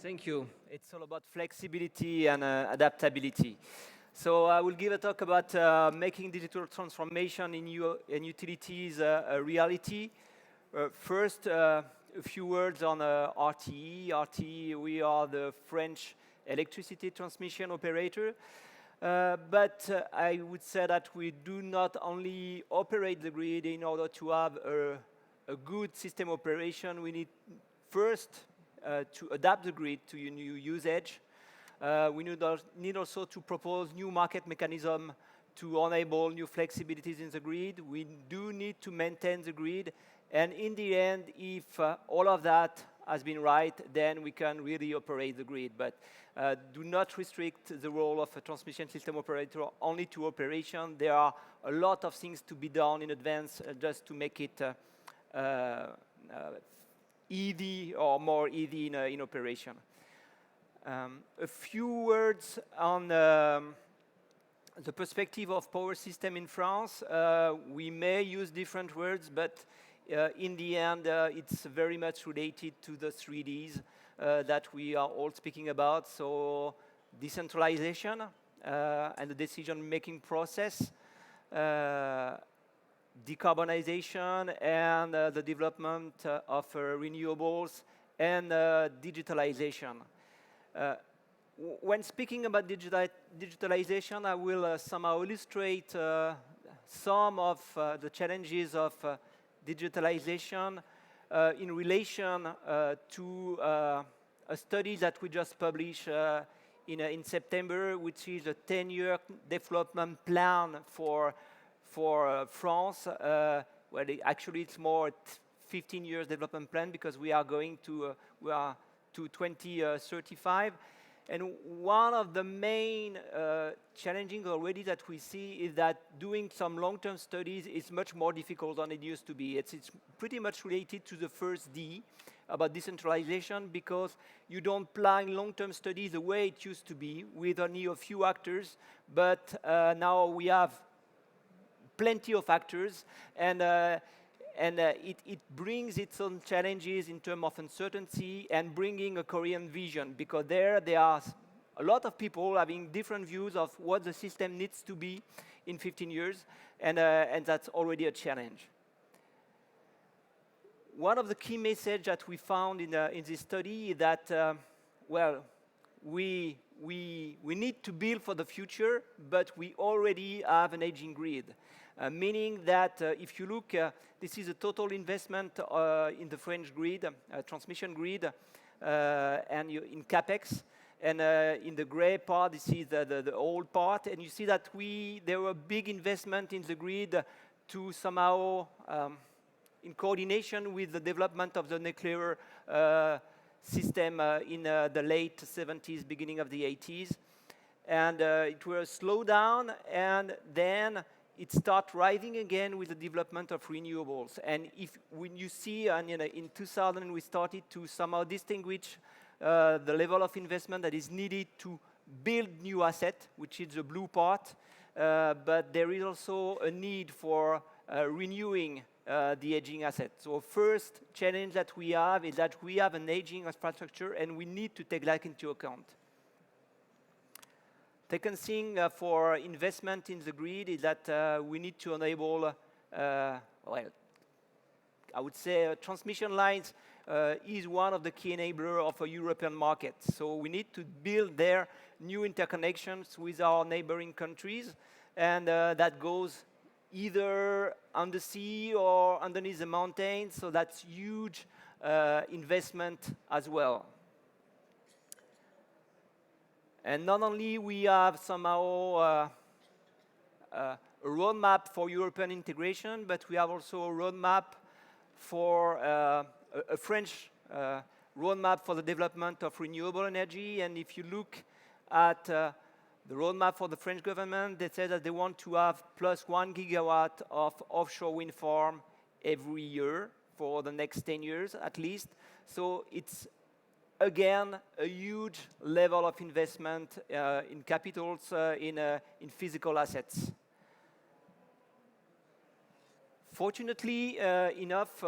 Thank you. It's all about flexibility and adaptability. So I will give a talk about making digital transformation in utilities a reality. First, a few words on RTE. RTE, we are the French electricity transmission operator. But I would say that we do not only operate the grid in order to have a good system operation. We need first to adapt the grid to your new usage. We need also to propose new market mechanism to enable new flexibilities in the grid. We do need to maintain the grid. And in the end, if all of that has been right, then we can really operate the grid. But do not restrict the role of a transmission system operator only to operation. There are a lot of things to be done in advance just to make it easy or more easy in operation. A few words on the perspective of power system in France. We may use different words, but in the end, it's very much related to the 3Ds that we are all speaking about. So decentralization and the decision-making process, decarbonization and the development of renewables and digitalization. When speaking about digitalization, I will somehow illustrate some of the challenges of digitalization in relation to a study that we just published in September, which is a 10-year development plan for France. Well, actually, it's more 15 years development plan because we are going to 2035. And one of the main challenging already that we see is that doing some long-term studies is much more difficult than it used to be. It's pretty much related to the first D about decentralization because you don't plan long-term studies the way it used to be with only a few actors, but now we have plenty of actors, and it brings its own challenges in terms of uncertainty and bringing a Korean vision, because there are a lot of people having different views of what the system needs to be in 15 years, and that's already a challenge. One of the key messages that we found in this study is that, well, we need to build for the future, but we already have an aging grid. Meaning that if you look, this is a total investment in the French grid, transmission grid, and in CapEx. And in the gray part, this is the old part. And you see that there were big investment in the grid to somehow, in coordination with the development of the nuclear system in the late 70s, beginning of the 80s. And it was slowed down, and then it starts rising again with the development of renewables. And when you see, in 2000, we started to somehow distinguish the level of investment that is needed to build new assets, which is the blue part. But there is also a need for renewing the aging assets. So first challenge that we have is that we have an aging infrastructure, and we need to take that into account. Second thing for investment in the grid is that we need to enable, well, I would say transmission lines is one of the key enablers of a European market. So we need to build there new interconnections with our neighboring countries, and that goes either on the sea or underneath the mountains, so that's huge investment as well. And not only we have somehow a roadmap for European integration, but we have also a roadmap for a French roadmap for the development of renewable energy. And if you look at the roadmap for the French government, they say that they want to have plus 1 gigawatt of offshore wind farm every year for the next 10 years at least. So it's again a huge level of investment in capitals, in physical assets. Fortunately enough,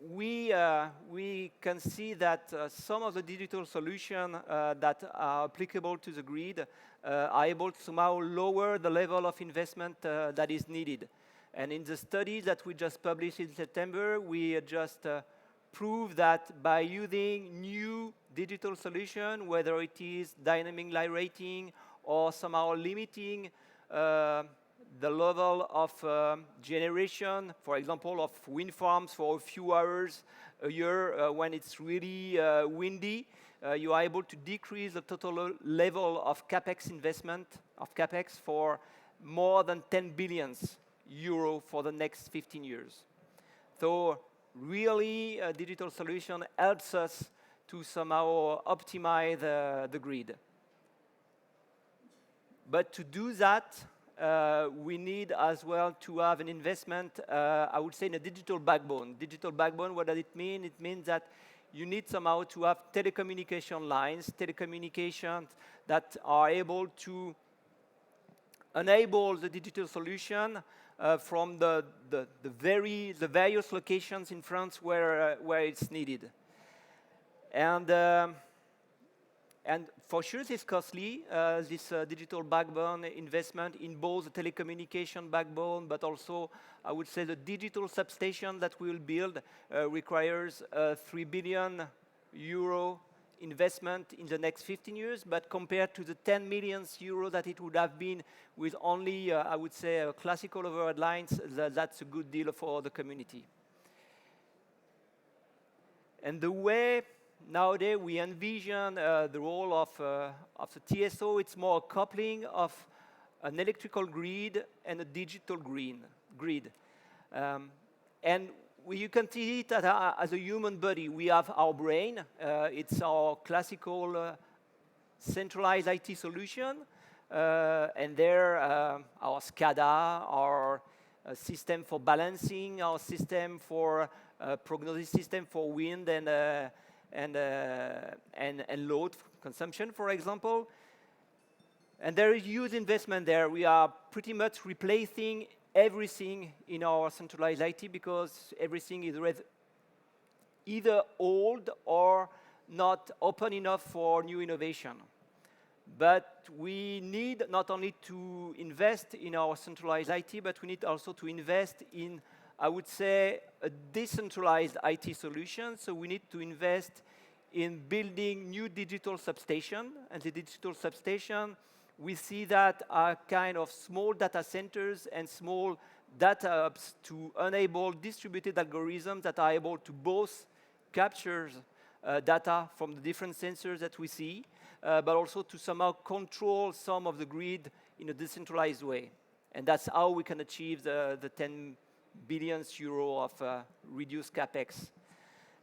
we can see that some of the digital solutions that are applicable to the grid are able to somehow lower the level of investment that is needed. And in the study that we just published in September, we just prove that by using new digital solution, whether it is dynamic light rating or somehow limiting the level of generation, for example, of wind farms for a few hours a year when it's really windy, you are able to decrease the total level of capex investment, of capex, for more than 10 billion euro for the next 15 years. So really, a digital solution helps us to somehow optimize the grid. But to do that, we need as well to have an investment, I would say, in a digital backbone. Digital backbone, what does it mean? It means that you need somehow to have telecommunication lines, telecommunications that are able to enable the digital solution from the various locations in France where it's needed. And for sure, it's costly, this digital backbone investment in both the telecommunication backbone, but also, I would say, the digital substation that we will build requires 3 billion euro investment in the next 15 years, but compared to the 10 million euro that it would have been with only, I would say, classical overhead lines, that's a good deal for the community. And the way nowadays we envision the role of the TSO, it's more a coupling of an electrical grid and a digital grid. And you can see it as a human body. We have our brain. It's our classical centralized IT solution. And there, our SCADA, our system for balancing, our system for prognosis system for wind and load consumption, for example. And there is huge investment there. We are pretty much replacing everything in our centralized IT because everything is either old or not open enough for new innovation. But we need not only to invest in our centralized IT, but we need also to invest in, I would say, a decentralized IT solution. So we need to invest in building new digital substation. And the digital substation, we see that are kind of small data centers and small data hubs to enable distributed algorithms that are able to both capture data from the different sensors that we see, but also to somehow control some of the grid in a decentralized way. And that's how we can achieve the 10 billion euro of reduced capex.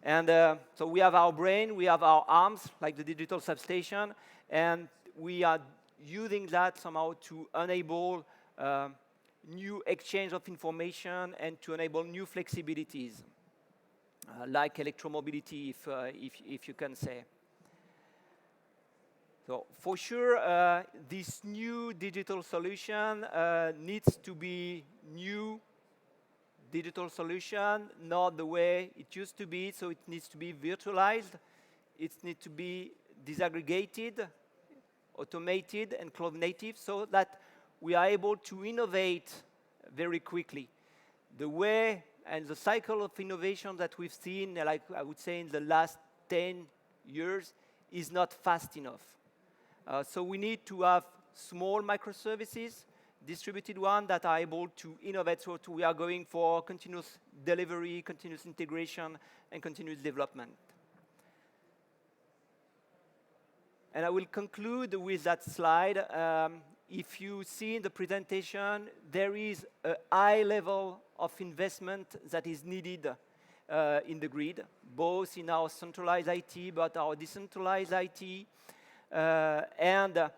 And so we have our brain, we have our arms, like the digital substation, and we are using that somehow to enable new exchange of information and to enable new flexibilities, like electromobility, if you can say. So for sure, this new digital solution needs to be new digital solution, not the way it used to be. So it needs to be virtualized. It needs to be disaggregated, automated, and cloud native, so that we are able to innovate very quickly. The way and the cycle of innovation that we've seen, like I would say in the last 10 years, is not fast enough. So we need to have small microservices, distributed ones that are able to innovate. So we are going for continuous delivery, continuous integration, and continuous development. And I will conclude with that slide. If you see in the presentation, there is a high level of investment that is needed in the grid, both in our centralized IT, but our decentralized IT. And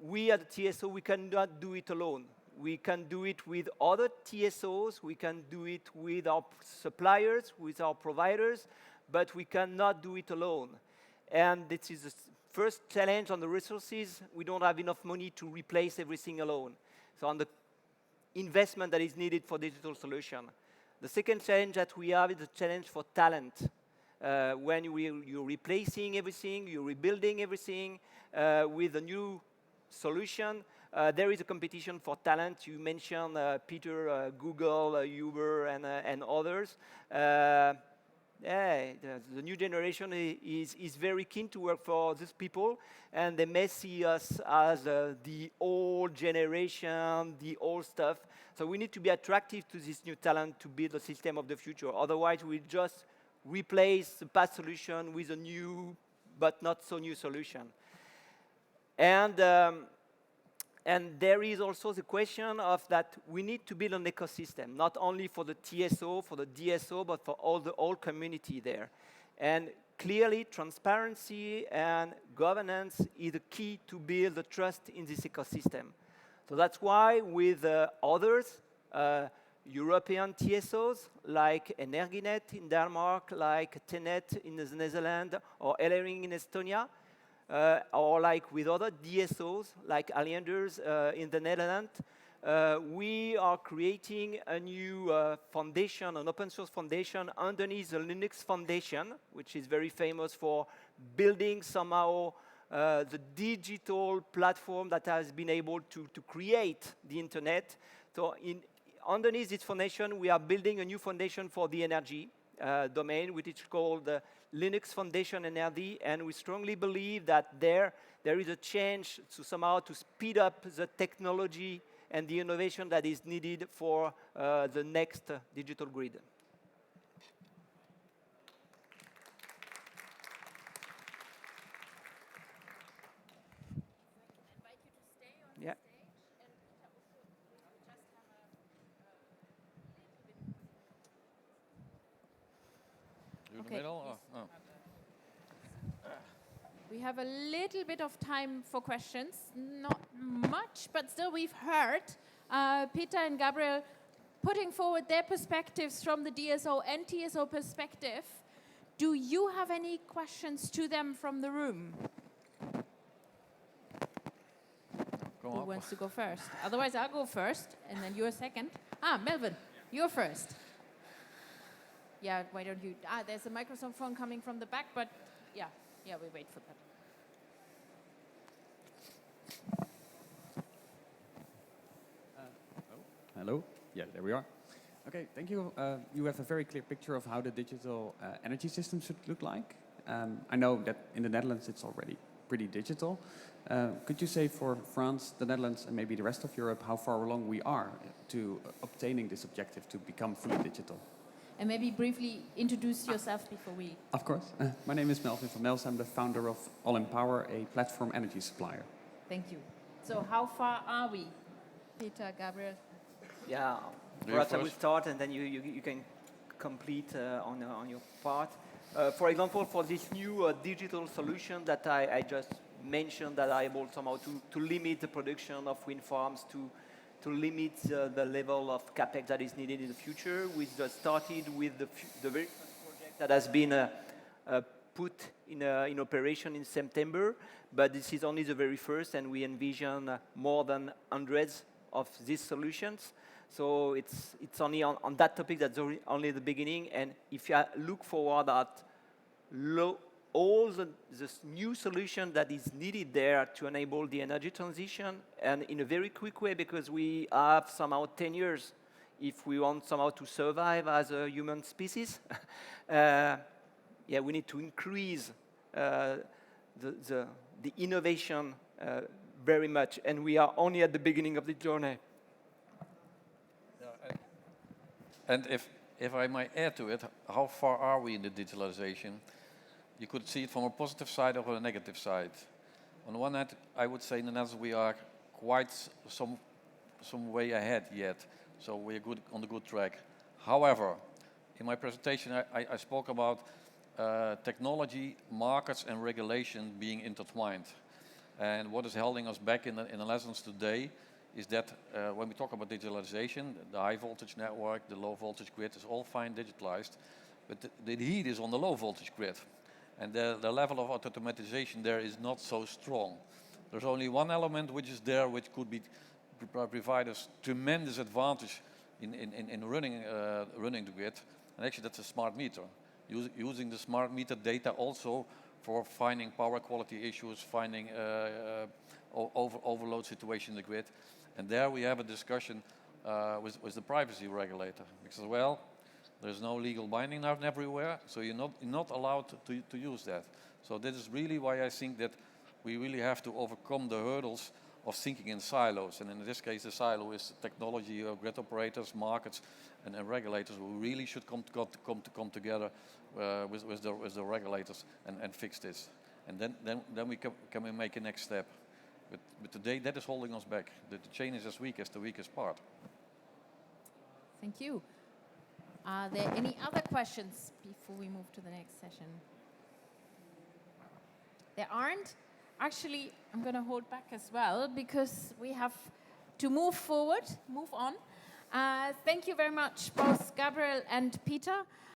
we at the TSO, we cannot do it alone. We can do it with other TSOs, we can do it with our suppliers, with our providers, but we cannot do it alone. And this is the first challenge on the resources. We don't have enough money to replace everything alone. So on the investment that is needed for digital solution. The second challenge that we have is the challenge for talent. When you're replacing everything, you're rebuilding everything with a new solution, there is a competition for talent. You mentioned Peter, Google, Uber, and others. Yeah, the new generation is very keen to work for these people, and they may see us as the old generation, the old stuff. So we need to be attractive to this new talent to build a system of the future. Otherwise, we just replace the past solution with a new, but not so new solution. And there is also the question of that we need to build an ecosystem, not only for the TSO, for the DSO, but for all the whole community there. And clearly, transparency and governance is the key to build the trust in this ecosystem. So that's why with others, European TSOs like Energinet in Denmark, like Tenet in the Netherlands, or Elering in Estonia, or like with other DSOs, like Allianders in the Netherlands, we are creating a new foundation, an open source foundation underneath the Linux Foundation, which is very famous for building somehow the digital platform that has been able to create the internet. So underneath this foundation, we are building a new foundation for the energy domain, which is called Linux Foundation Energy, and we strongly believe that there is a change to somehow to speed up the technology and the innovation that is needed for the next digital grid. Yeah. Okay. Middle? Oh. We have a little bit of time for questions. Not much, but still we've heard Peter and Gabriel putting forward their perspectives from the DSO and TSO perspective. Do you have any questions to them from the room? Who wants to go first? Otherwise, I'll go first, and then you're second. Melvin, you're first. Yeah, why don't you? There's a microphone coming from the back, but yeah, we wait for that. Hello? Yeah, there we are. Okay, thank you. You have a very clear picture of how the digital energy system should look like. I know that in the Netherlands it's already pretty digital. Could you say for France, the Netherlands, and maybe the rest of Europe, how far along we are to obtaining this objective to become fully digital? And maybe briefly introduce yourself before we... Of course. My name is Melvin van Mels. I'm the founder of All in Power, a platform energy supplier. Thank you. So how far are we? Peter, Gabriel? Yeah, perhaps I will start and then you can complete on your part. For example, for this new digital solution that I just mentioned, that are able somehow to limit the production of wind farms, to limit the level of capex that is needed in the future. We just started with the very first project that has been put in operation in September, but this is only the very first, and we envision more than hundreds of these solutions. So it's only on that topic that's only the beginning, and if you look forward at all the new solution that is needed there to enable the energy transition, and in a very quick way, because we have somehow 10 years if we want somehow to survive as a human species. Yeah, we need to increase the innovation very much, and we are only at the beginning of the journey. And if I might add to it, how far are we in the digitalization? You could see it from a positive side or a negative side. On the one hand, I would say in the Netherlands we are quite some way ahead yet, so we're on the good track. However, in my presentation I spoke about technology, markets and regulation being intertwined. And what is holding us back in the lessons today is that when we talk about digitalization, the high voltage network, the low voltage grid is all fine digitalized, but the heat is on the low voltage grid. And the level of automatization there is not so strong. There's only one element which is there which could provide us tremendous advantage in running the grid. And actually, that's a smart meter. Using the smart meter data also for finding power quality issues, finding overload situation in the grid. And there we have a discussion with the privacy regulator. Because, well, there's no legal binding now everywhere, so you're not allowed to use that. So this is really why I think that we really have to overcome the hurdles of thinking in silos. And in this case, the silo is technology, grid operators, markets, and regulators who really should come together with the regulators and fix this. And then we can make a next step. But today, that is holding us back. The chain is as weak as the weakest part. Thank you. Are there any other questions before we move to the next session? There aren't. Actually, I'm going to hold back as well because we have to move forward, move on. Thank you very much, both Gabriel and Peter.